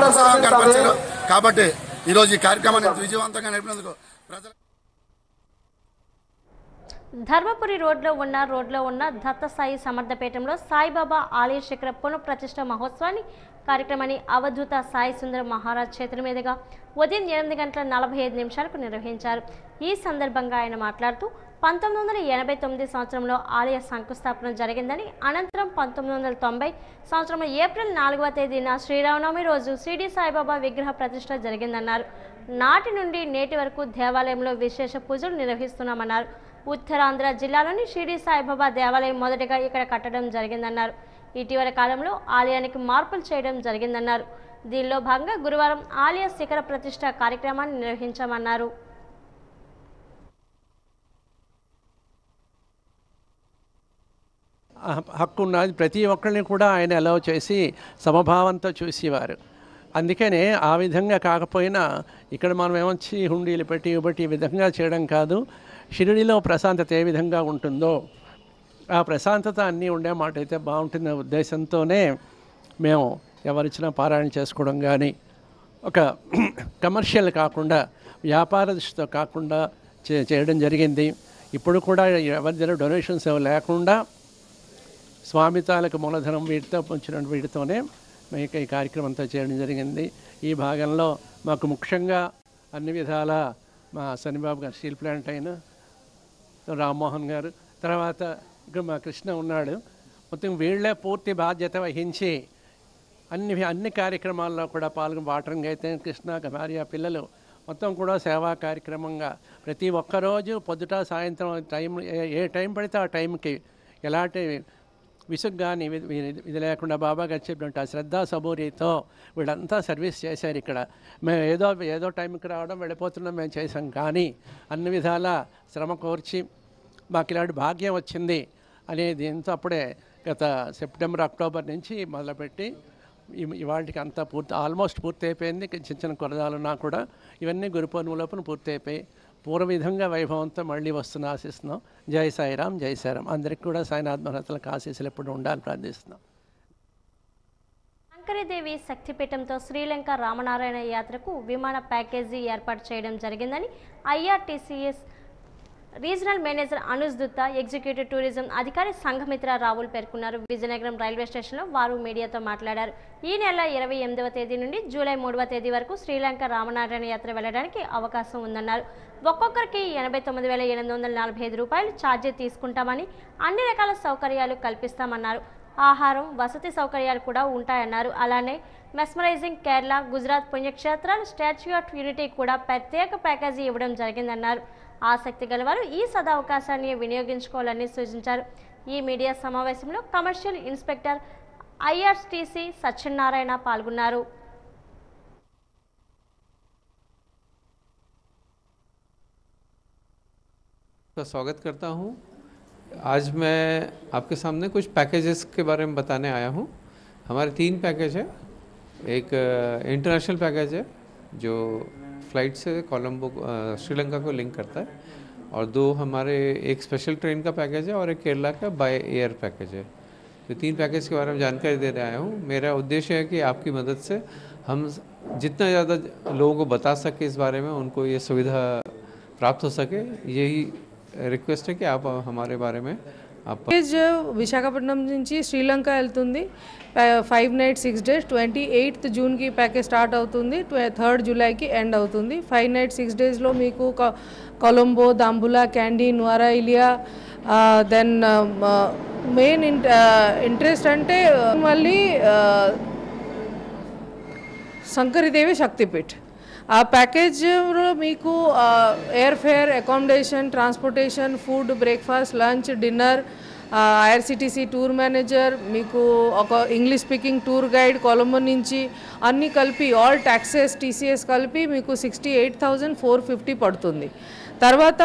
I: ఉత్సాహం కనపరిచారు. కాబట్టి ఈరోజు ఈ కార్యక్రమాన్ని విజయవంతంగా నడిపినందుకు ప్రజలు
A: ధర్మపురి రోడ్లో ఉన్న దత్తసాయి సమర్థపేటంలో సాయిబాబా ఆలయ శిఖర పునఃప్రతిష్ఠ మహోత్సవాన్ని కార్యక్రమాన్ని అవధూత సాయి సుందర మహారాజ్ చేతుల మీదుగా ఉదయం 8:45 నిర్వహించారు. ఈ సందర్భంగా ఆయన మాట్లాడుతూ 1989 సంవత్సరంలో ఆలయ శంకుస్థాపన జరిగిందని, అనంతరం 1990 సంవత్సరం ఏప్రిల్ 4వ తేదీన శ్రీరామనవమి రోజు షిరిడి సాయిబాబా విగ్రహ ప్రతిష్ఠ జరిగిందన్నారు. నాటి నుండి నేటి వరకు దేవాలయంలో విశేష పూజలు నిర్వహిస్తున్నామన్నారు. ఉత్తరాంధ్ర జిల్లాలోని షిరిడి సాయిబాబా దేవాలయం మొదటగా ఇక్కడ కట్టడం జరిగిందన్నారు. ఇటీవల కాలంలో ఆలయానికి మార్పులు చేయడం జరిగిందన్నారు. దీనిలో భాగంగా గురువారం ఆలయ శిఖర ప్రతిష్ఠ కార్యక్రమాన్ని నిర్వహించామన్నారు.
J: హక్కు ఉన్నది, ప్రతి ఒక్కరిని కూడా ఆయన అలౌ చేసి సమభావంతో చూసేవారు. అందుకనే ఆ విధంగా కాకపోయినా ఇక్కడ మనం ఏమొచ్చి హుండీలు పెట్టి ఈ విధంగా చేయడం కాదు. షిరిడిలో ప్రశాంతత ఏ విధంగా ఉంటుందో ఆ ప్రశాంతత అన్నీ ఉండే మాట అయితే బాగుంటుందనే ఉద్దేశంతోనే మేము ఎవరిచ్చినా పారాయణ చేసుకోవడం కానీ, ఒక కమర్షియల్ కాకుండా వ్యాపార దృష్టితో కాకుండా చేయడం జరిగింది. ఇప్పుడు కూడా ఎవరి దగ్గర డొనేషన్స్ లేకుండా స్వామి తాలూకు మూలధనం వీటితో వచ్చిన వీటితోనే మీకు ఈ కార్యక్రమం అంతా చేయడం జరిగింది. ఈ భాగంలో మాకు ముఖ్యంగా అన్ని విధాల మా శనిబాబు గారు, స్టీల్ ప్లాంట్ అయిన రామ్మోహన్ గారు, తర్వాత ఇక్కడ మా కృష్ణ ఉన్నాడు, మొత్తం వీళ్ళే పూర్తి బాధ్యత వహించి అన్ని కార్యక్రమాల్లో కూడా వాటరింగ్ అయితే కృష్ణ భార్య పిల్లలు మొత్తం కూడా సేవా కార్యక్రమంగా ప్రతి ఒక్కరోజు పొద్దుట సాయంత్రం టైం ఏ టైం పడితే ఆ టైంకి ఎలాంటి విసుగు కానీ ఇది లేకుండా బాబా గారు చెప్పినట్టు ఆ శ్రద్ధ సబూరితో వీళ్ళంతా సర్వీస్ చేశారు. ఇక్కడ మేము ఏదో టైంకి రావడం వెళ్ళిపోతున్నాం మేము చేసాం, కానీ అన్ని విధాల శ్రమ కోర్చి మాకు ఇలాంటి భాగ్యం వచ్చింది అనేది దీంతో అప్పుడే గత సెప్టెంబర్ అక్టోబర్ నుంచి మొదలుపెట్టి ఇవాళకి అంతా ఆల్మోస్ట్ పూర్తి అయిపోయింది. చిన్న చిన్న కొరదాలున్నా కూడా ఇవన్నీ గురు పౌర్ణమి లోపల పూర్తి అయిపోయి పూర్వ విధంగా వైభవంతో మళ్ళీ వస్తున్న ఆశిస్తున్నాం. జై సాయిరామ్, జై సాయిరామ్. అందరికీ కూడా సాయినాథ్ మహారాజులకు ఆశీస్సులు ఎప్పుడు ఉండాలని ప్రార్థిస్తున్నాం.
A: శంకరీదేవి శక్తిపీఠంతో శ్రీలంక రామనారాయణ యాత్రకు విమాన ప్యాకేజీ ఏర్పాటు చేయడం జరిగిందని IRCTC regional manager Anuj Dutta, executive tourism అధికారి సంఘమిత్ర రావుల్ పేర్కొన్నారు. విజయనగరం రైల్వే స్టేషన్లో వారు మీడియాతో మాట్లాడారు. ఈ నెల 28వ తేదీ నుండి జూలై 3వ తేదీ వరకు శ్రీలంక రామనారాయణ యాత్ర వెళ్లడానికి అవకాశం ఉందన్నారు. ఒక్కొక్కరికి 89,845 రూపాయలు ఛార్జీ తీసుకుంటామని, అన్ని రకాల సౌకర్యాలు కల్పిస్తామన్నారు. ఆహారం, వసతి సౌకర్యాలు కూడా ఉంటాయన్నారు. అలానే మెస్మరైజింగ్ కేరళ, గుజరాత్ పుణ్యక్షేత్రాలు, స్టాచ్యూ ఆఫ్ యూనిటీ కూడా ప్రత్యేక ప్యాకేజీ ఇవ్వడం జరిగిందన్నారు. ఆసక్తి గలవారు ఈ సదవకాశాన్ని వినియోగించుకోవాలని సూచించారు. ఈ మీడియా సమావేశంలో కమర్షియల్ ఇన్స్పెక్టర్ ఐఆర్టీసీ సత్యనారాయణ పాల్గొన్నారు.
K: स्वागत करता हूं। आज मैं आपके सामने कुछ पैकेजेस के बारे में बताने आया हूं। हमारे 3 पैकेज है। एक इंटरनेशनल पैकेज है जो फ्लाइट से कोलंबो श्रीलंका को लिंक करता है, और 2 हमारे एक स्पेशल ट्रेन का पैकेज है और एक केरला का बाय एयर पैकेज है। तो 3 पैकेज के बारे में जानकारी देने आया हूँ। मेरा उद्देश्य है कि आपकी मदद से हम जितना ज़्यादा लोगों को बता सके इस बारे में, उनको ये सुविधा प्राप्त हो सके, यही रिक्वेस्ट है कि आप हमारे बारे में
L: पैकेज విశాఖపట్నం నుంచి శ్రీలంక వెళ్తుంది 5 nights 6 days 28th జూన్ కి ప్యాకేజ్ స్టార్ట్ అవుతుంది 3rd జూలైకి ఎండ్ అవుతుంది 5 nights 6 days లో మీకు కొలంబో దాంబులా క్యాండీ నువారా ఇలియా దెన్ మెయిన్ ఇంట్రెస్ట్ అంటే మళ్ళీ శంకరిదేవి శక్తిపీఠ్ ఆ ప్యాకేజ్లో మీకు air fair accommodation transportation food breakfast lunch dinner IRCTC tour manager మీకు ఒక English speaking tour guide Colombo నుంచి అన్నీ కలిపి ఆల్ ట్యాక్సెస్ టీసీఎస్ కలిపి మీకు 68,450 పడుతుంది తర్వాత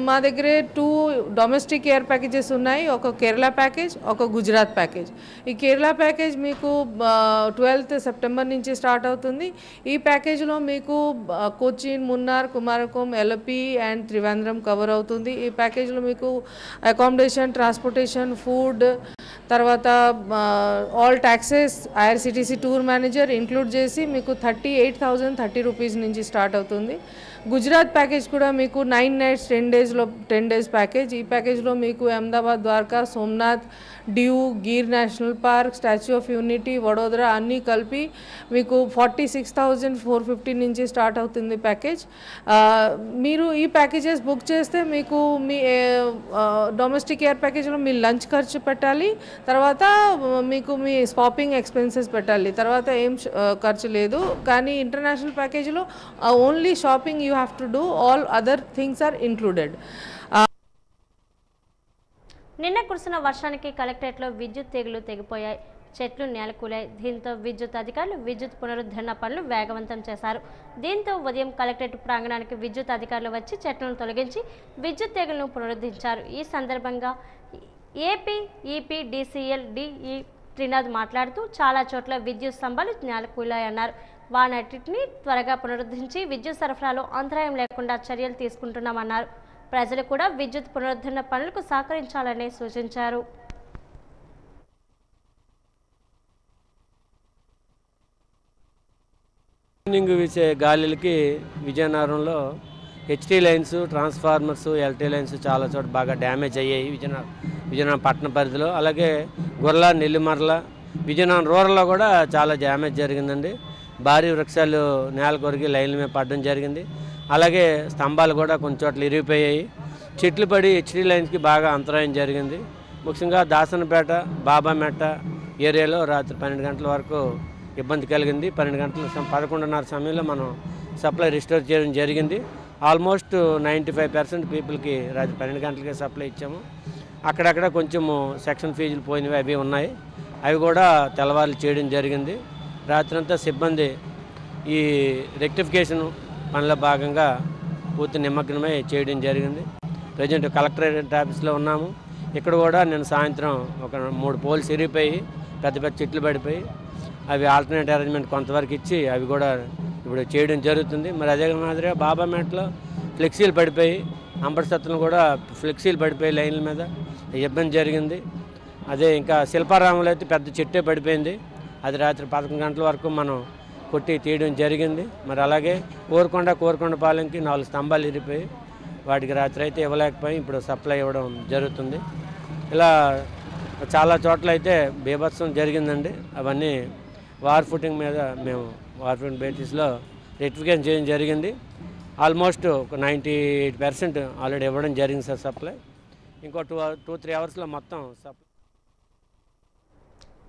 L: మా దగ్గర 2 డొమెస్టిక్ ఎయిర్ ప్యాకేజెస్ ఉన్నాయి ఒక కేరళ ప్యాకేజ్ ఒక గుజరాత్ ప్యాకేజ్ ఈ కేరళ ప్యాకేజ్ మీకు 12th సెప్టెంబర్ నుంచి స్టార్ట్ అవుతుంది ఈ ప్యాకేజ్లో మీకు కొచ్చిన్ మున్నార్ కుమారకోమ్ ఎల్పి అండ్ త్రివేంద్రం కవర్ అవుతుంది ఈ ప్యాకేజ్లో మీకు అకామిడేషన్ ట్రాన్స్పోర్టేషన్ ఫుడ్ తర్వాత all taxes IRCTC tour manager include చేసి మీకు 38,030 రూపీస్ నుంచి స్టార్ట్ అవుతుంది గుజరాత్ ప్యాకేజ్ కూడా మీకు 9 nights 10 days ప్యాకేజ్ ఈ ప్యాకేజ్లో మీకు Ahmedabad Dwarka Somnath Diu Gir national park statue of unity Vadodara అన్నీ కలిపి మీకు 46,450 నుంచి స్టార్ట్ అవుతుంది ప్యాకేజ్ మీరు ఈ ప్యాకేజెస్ బుక్ చేస్తే మీకు మీ డొమెస్టిక్ ఎయిర్ ప్యాకేజ్లో మీ లంచ్ ఖర్చు పెట్టాలి తర్వాత మీకు మీ షాపింగ్ ఎక్స్పెన్సెస్ పెట్టాలి తర్వాత ఏం ఖర్చు లేదు కానీ ఇంటర్నేషనల్ ప్యాకేజ్లో only shopping you have to do, all other things are included.
A: నిన్న కురిసిన వర్షానికి కలెక్టరేట్లో విద్యుత్ తీగలు తెగిపోయాయి చెట్లు నేలకూలాయి దీంతో విద్యుత్ అధికారులు విద్యుత్ పునరుద్ధరణ పనులు వేగవంతం చేశారు దీంతో ఉదయం కలెక్టరేట్ ప్రాంగణానికి విద్యుత్ అధికారులు వచ్చి చెట్లను తొలగించి విద్యుత్ తీగలను పునరుద్ధరించారు ఈ సందర్భంగా ఏపీ ఈపీడీసీఎల్ డిఈ త్రినాథ్ మాట్లాడుతూ చాలా చోట్ల విద్యుత్ స్తంభాలు నేలకూలాయన్నారు వానన్నింటినీ త్వరగా పునరుద్ధరించి విద్యుత్ సరఫరాలో అంతరాయం లేకుండా చర్యలు తీసుకుంటున్నామన్నారు ప్రజలు కూడా విద్యుత్ పునరుద్ధరణ పనులకు సహకరించాలని సూచించారు
M: వీచే గాలిలకి విజయనగరంలో HT lines transformers LT lines చాలా చోట బాగా డ్యామేజ్ అయ్యాయి విజయనగరం పట్టణ పరిధిలో అలాగే గొర్ల నెల్లిమర్ల విజయనగరం రూరల్లో కూడా చాలా డ్యామేజ్ జరిగిందండి భారీ వృక్షాలు నేల కొరికి లైన్ల మీద పడడం జరిగింది అలాగే స్తంభాలు కూడా కొన్ని చోట్ల ఇరిగిపోయాయి చెట్లు పడి హెచ్టీ లైన్స్కి బాగా అంతరాయం జరిగింది ముఖ్యంగా దాసనపేట బాబామెట్ట ఏరియాలో రాత్రి 12 గంటల వరకు ఇబ్బంది కలిగింది 12 గంటల 11:30 సమయంలో మనం సప్లై రిస్టోర్ చేయడం జరిగింది ఆల్మోస్ట్ 95% పీపుల్కి రాత్రి 12 గంటలకే సప్లై ఇచ్చాము అక్కడక్కడ కొంచెము సెక్షన్ ఫీజులు పోయినవి అవి ఉన్నాయి అవి కూడా తెల్లవారులు చేయడం జరిగింది రాత్రంతా సిబ్బంది ఈ రెక్టిఫికేషన్ పనిలో భాగంగా పూర్తి నిమగ్నమై చేయడం జరిగింది ప్రజెంట్ కలెక్టరేట్ ఆఫీస్లో ఉన్నాము ఇక్కడ కూడా నేను సాయంత్రం ఒక 3 పోల్స్ ఇరిగిపోయి పెద్ద పెద్ద చెట్లు పడిపోయి అవి ఆల్టర్నేట్ అరేంజ్మెంట్ కొంతవరకు ఇచ్చి అవి కూడా ఇప్పుడు చేయడం జరుగుతుంది మరి అదే మాదిరిగా బాబామెట్లో ఫ్లెక్సీలు పడిపోయి అంబర్సత్తులు కూడా ఫ్లెక్సీలు పడిపోయి లైన్ల మీద ఇబ్బంది జరిగింది అదే ఇంకా శిల్పారామంలో అయితే పెద్ద చెట్టే పడిపోయింది అది రాత్రి 11 గంటల వరకు మనం కొట్టి తీయడం జరిగింది మరి అలాగే కోరుకొండపాలెంకి 4 స్తంభాలు ఇరిగిపోయి వాటికి రాత్రి అయితే ఇవ్వలేకపోయి ఇప్పుడు సప్లై ఇవ్వడం జరుగుతుంది ఇలా చాలా చోట్ల అయితే బీభత్సం జరిగిందండి అవన్నీ వార్ ఫుటింగ్ మీద మేము వార్ ఫుటింగ్ బేసిస్లో రెక్టిఫికేషన్ చేయడం జరిగింది ఆల్మోస్ట్ ఒక 98% ఆల్రెడీ ఇవ్వడం జరిగింది సార్ సప్లై ఇంకో 2-3 అవర్స్లో మొత్తం సప్లై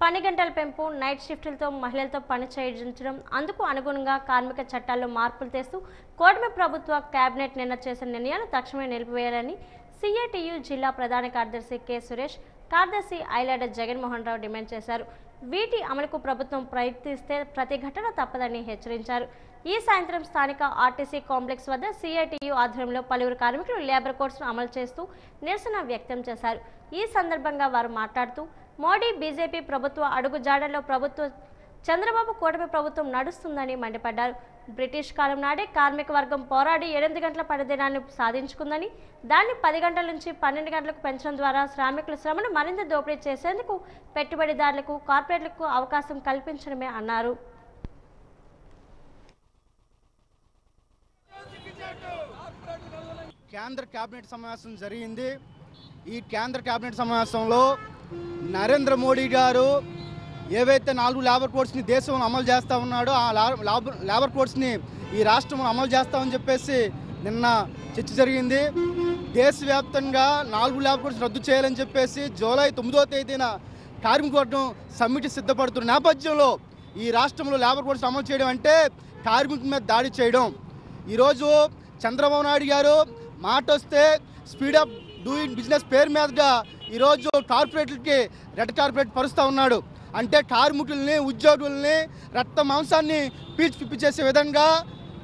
A: పని గంటల పెంపు నైట్ షిఫ్టులతో మహిళలతో పని చేయించడం అందుకు అనుగుణంగా కార్మిక చట్టాల్లో మార్పులు తెస్తూ కూటమి ప్రభుత్వ కేబినెట్ నిన్న చేసిన నిర్ణయాలు తక్షణమే నిలిపివేయాలని సిఐటియు జిల్లా ప్రధాన కార్యదర్శి కె సురేష్ కార్యదర్శి ఐలాడ జగన్మోహన్ రావు డిమాండ్ చేశారు. వీటి అమలుకు ప్రభుత్వం ప్రయత్నిస్తే ప్రతిఘటన తప్పదని హెచ్చరించారు. ఈ సాయంత్రం స్థానిక ఆర్టీసీ కాంప్లెక్స్ వద్ద సిఐటియు ఆధ్వర్యంలో పలువురు కార్మికులు లేబర్ కోడ్స్ను అమలు చేస్తూ నిరసన వ్యక్తం చేశారు. ఈ సందర్భంగా వారు మాట్లాడుతూ మోడీ బీజేపీ ప్రభుత్వ అడుగుజాడల్లో చంద్రబాబు కూటమి ప్రభుత్వం నడుస్తుందని మండిపడ్డారు. బ్రిటిష్ కాలం నాడే కార్మిక వర్గం పోరాడి 8 గంటల పనిదినాన్ని సాధించుకుందని, దాన్ని 10 గంటల నుంచి 12 గంటలకు పెంచడం ద్వారా శ్రామికుల శ్రమను మరింత దోపిడీ చేసేందుకు పెట్టుబడిదారులకు, కార్పొరేట్లకు అవకాశం కల్పించడమే అన్నారు.
N: కేంద్ర కేబినెట్ సమావేశం జరిగింది. ఈ కేంద్ర కేబినెట్ సమావేశంలో నరేంద్ర మోడీ గారు ఏవైతే 4 లేబర్ కోడ్స్ని దేశంలో అమలు చేస్తూ ఉన్నాడో ఆ లేబర్ కోడ్స్ని ఈ రాష్ట్రంలో అమలు చేస్తామని చెప్పేసి నిన్న చర్చ జరిగింది. దేశవ్యాప్తంగా 4 లేబర్ కోడ్స్ రద్దు చేయాలని చెప్పేసి జూలై 9వ తేదీన కార్మిక వర్గం సమ్మిట్ సిద్ధపడుతున్న నేపథ్యంలో ఈ రాష్ట్రంలో లేబర్ కోడ్స్ అమలు చేయడం అంటే కార్మికుల మీద దాడి చేయడం. ఈరోజు చంద్రబాబు నాయుడు గారు మాట వస్తే స్పీడప్ డూయింగ్ బిజినెస్ పేరు మీదుగా ఈరోజు కార్పొరేట్లకి రెడ్ కార్పొరేట్ పరుస్తూ ఉన్నాడు. అంటే కార్మికుల్ని, ఉద్యోగుల్ని, రక్త మాంసాన్ని పిప్పి చేసే విధంగా,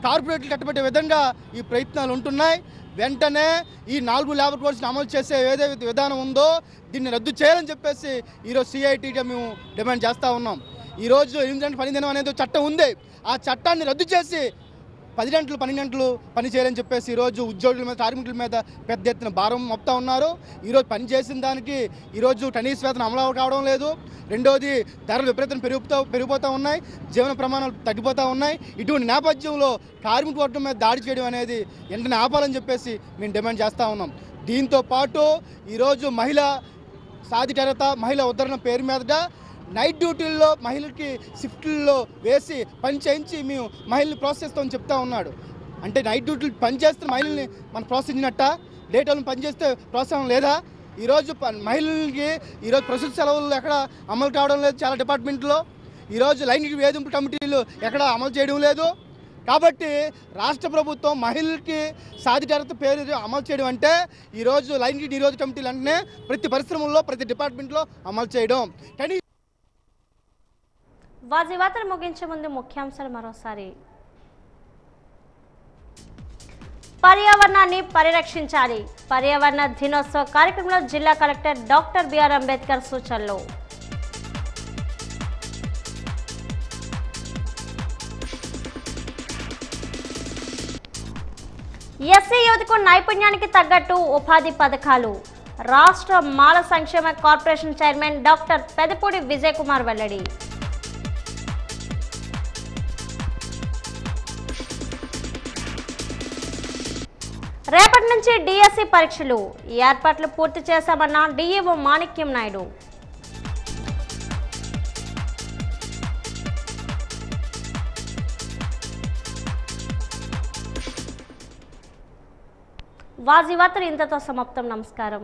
N: కార్పొరేట్లు కట్టబెట్టే విధంగా ఈ ప్రయత్నాలు ఉంటున్నాయి. వెంటనే ఈ 4 లేబర్ కోడ్స్ని అమలు చేసే ఏదైతే విధానం ఉందో దీన్ని రద్దు చేయాలని చెప్పేసి ఈరోజు సిఐటిగా మేము డిమాండ్ చేస్తూ ఉన్నాం. ఈరోజు 8 గంటల పని దినం అనేది చట్టం ఉంది. ఆ చట్టాన్ని రద్దు చేసి 10 గంటలు 12 గంటలు పని చేయాలని చెప్పేసి ఈరోజు ఉద్యోగుల మీద, కార్మికుల మీద పెద్ద ఎత్తున భారం మోపుతా ఉన్నారు. ఈరోజు పని చేసిన దానికి ఈరోజు కనీస వేతనం అమలు కావడం లేదు. రెండోది ధరలు విపరీతం పెరిగిపోతూ ఉన్నాయి, జీవన ప్రమాణాలు తగ్గిపోతూ ఉన్నాయి. ఇటువంటి నేపథ్యంలో కార్మిక వర్గం మీద దాడి చేయడం అనేది వెంటనే ఆపాలని చెప్పేసి మేము డిమాండ్ చేస్తూ ఉన్నాం. దీంతో పాటు ఈరోజు మహిళా సాధికారత, మహిళా ఉద్ధరణ పేరు మీదుగా నైట్ డ్యూటీల్లో మహిళలకి షిఫ్ట్లలో వేసి పని చేయించి మేము మహిళల్ని ప్రోత్సహిస్తామని చెప్తా ఉన్నాడు. అంటే నైట్ డ్యూటీలు పని చేస్తే మహిళల్ని మనం ప్రోత్సహించినట్ట? డే టైంలో పని చేస్తే ప్రోత్సాహం లేదా? ఈరోజు మహిళలకి ఈరోజు ప్రస్తుత సెలవులు ఎక్కడ అమలు కావడం లేదు. చాలా డిపార్ట్మెంట్లో ఈరోజు లైంగిక వేధింపు కమిటీలు ఎక్కడ అమలు చేయడం లేదు. కాబట్టి రాష్ట్ర ప్రభుత్వం మహిళలకి సాధికారత పేరు అమలు చేయడం అంటే ఈరోజు లైంగిక నిరోధక కమిటీలు అంటే ప్రతి పరిశ్రమల్లో, ప్రతి డిపార్ట్మెంట్లో అమలు చేయడం. కానీ
A: వార్తలు ముగించే ముందు ముఖ్యాంశాలు మరోసారి. పర్యావరణాన్ని పరిరక్షించాలి. పర్యావరణ దినోత్సవ కార్యక్రమంలో జిల్లా కలెక్టర్ డాక్టర్ బిఆర్ అంబేద్కర్ సూచనలు. ఎస్సీ యువతకు నైపుణ్యానికి తగ్గట్టు ఉపాధి పథకాలు. రాష్ట్ర మాల సంక్షేమ corporation chairman doctor Pedapudi Vijay Kumar వెల్లడి. రేపటి నుంచి డిఎస్సి పరీక్షలు. ఈ ఏర్పాట్లు పూర్తి చేశామన్న డిఈఓ మాణిక్యం నాయుడు. వార్తలు ఇంతతో సమాప్తం. నమస్కారం.